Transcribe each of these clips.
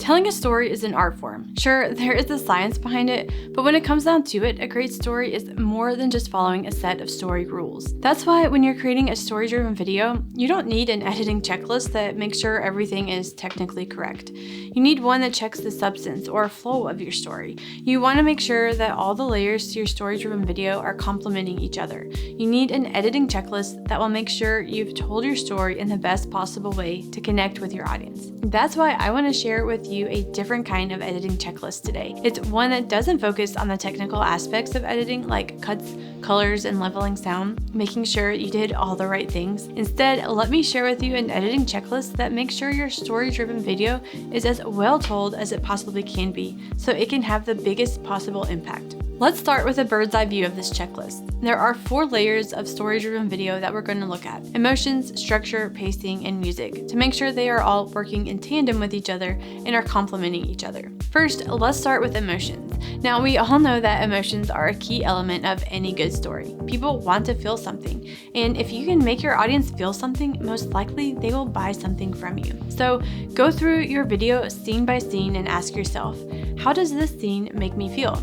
Telling a story is an art form. Sure, there is a science behind it, but when it comes down to it, a great story is more than just following a set of story rules. That's why when you're creating a story-driven video, you don't need an editing checklist that makes sure everything is technically correct. You need one that checks the substance or flow of your story. You want to make sure that all the layers to your story-driven video are complementing each other. You need an editing checklist that will make sure you've told your story in the best possible way to connect with your audience. That's why I want to share with you a different kind of editing checklist today. It's one that doesn't focus on the technical aspects of editing like cuts, colors, and leveling sound, making sure you did all the right things. Instead, let me share with you an editing checklist that makes sure your story-driven video is as well told as it possibly can be, so it can have the biggest possible impact. Let's start with a bird's eye view of this checklist. There are 4 layers of story-driven video that we're going to look at: emotions, structure, pacing, and music, to make sure they are all working in tandem with each other and are complementing each other. First, let's start with emotions. Now, we all know that emotions are a key element of any good story. People want to feel something, and if you can make your audience feel something, most likely they will buy something from you. So go through your video scene by scene and ask yourself, how does this scene make me feel?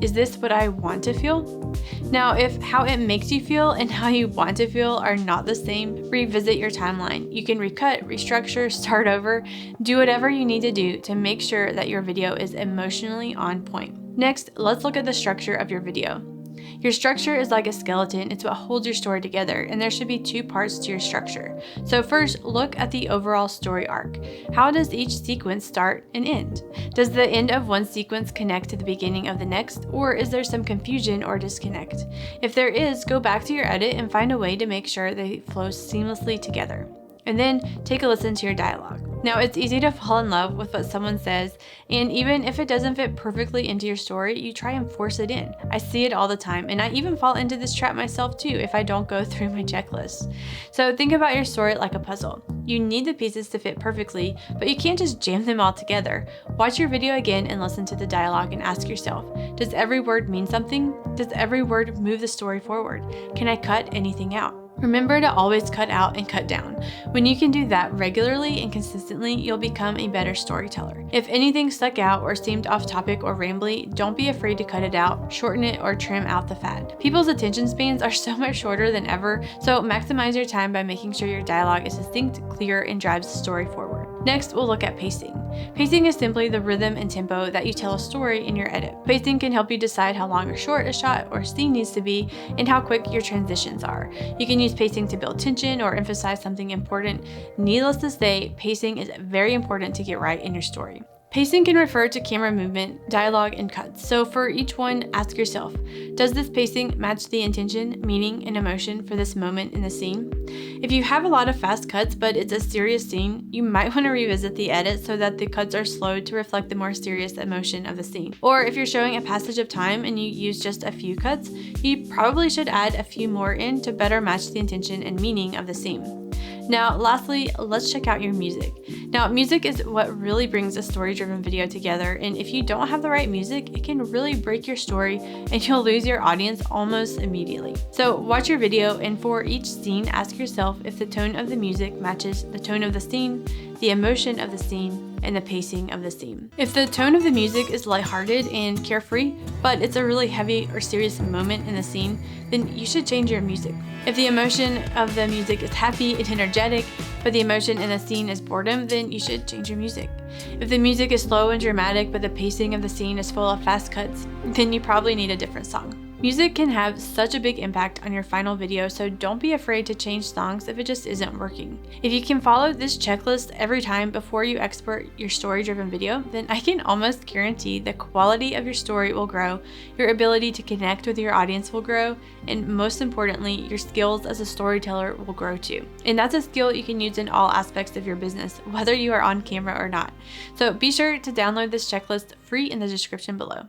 Is this what I want to feel? Now, if how it makes you feel and how you want to feel are not the same, revisit your timeline. You can recut, restructure, start over, do whatever you need to do to make sure that your video is emotionally on point. Next, let's look at the structure of your video. Your structure is like a skeleton. It's what holds your story together, and there should be 2 parts to your structure. So first, look at the overall story arc. How does each sequence start and end? Does the end of one sequence connect to the beginning of the next, or is there some confusion or disconnect? If there is, go back to your edit and find a way to make sure they flow seamlessly together. And then take a listen to your dialogue. Now, it's easy to fall in love with what someone says, and even if it doesn't fit perfectly into your story, you try and force it in. I see it all the time, and I even fall into this trap myself too if I don't go through my checklist. So think about your story like a puzzle. You need the pieces to fit perfectly, but you can't just jam them all together. Watch your video again and listen to the dialogue and ask yourself, does every word mean something? Does every word move the story forward? Can I cut anything out? Remember to always cut out and cut down. When you can do that regularly and consistently, you'll become a better storyteller. If anything stuck out or seemed off topic or rambly, don't be afraid to cut it out, shorten it, or trim out the fat. People's attention spans are so much shorter than ever, so maximize your time by making sure your dialogue is succinct, clear, and drives the story forward. Next, we'll look at pacing. Pacing is simply the rhythm and tempo that you tell a story in your edit. Pacing can help you decide how long or short a shot or scene needs to be and how quick your transitions are. You can use pacing to build tension or emphasize something important. Needless to say, pacing is very important to get right in your story. Pacing can refer to camera movement, dialogue, and cuts. So for each one, ask yourself, does this pacing match the intention, meaning, and emotion for this moment in the scene? If you have a lot of fast cuts, but it's a serious scene, you might want to revisit the edit so that the cuts are slowed to reflect the more serious emotion of the scene. Or if you're showing a passage of time and you use just a few cuts, you probably should add a few more in to better match the intention and meaning of the scene. Now, lastly, let's check out your music. Now, music is what really brings a story-driven video together, and if you don't have the right music, it can really break your story and you'll lose your audience almost immediately. So watch your video, and for each scene, ask yourself if the tone of the music matches the tone of the scene, the emotion of the scene, and the pacing of the scene. If the tone of the music is lighthearted and carefree, but it's a really heavy or serious moment in the scene, then you should change your music. If the emotion of the music is happy and energetic, but the emotion in the scene is boredom, then you should change your music. If the music is slow and dramatic, but the pacing of the scene is full of fast cuts, then you probably need a different song. Music can have such a big impact on your final video, so don't be afraid to change songs if it just isn't working. If you can follow this checklist every time before you export your story-driven video, then I can almost guarantee the quality of your story will grow, your ability to connect with your audience will grow, and most importantly, your skills as a storyteller will grow too. And that's a skill you can use in all aspects of your business, whether you are on camera or not. So be sure to download this checklist free in the description below.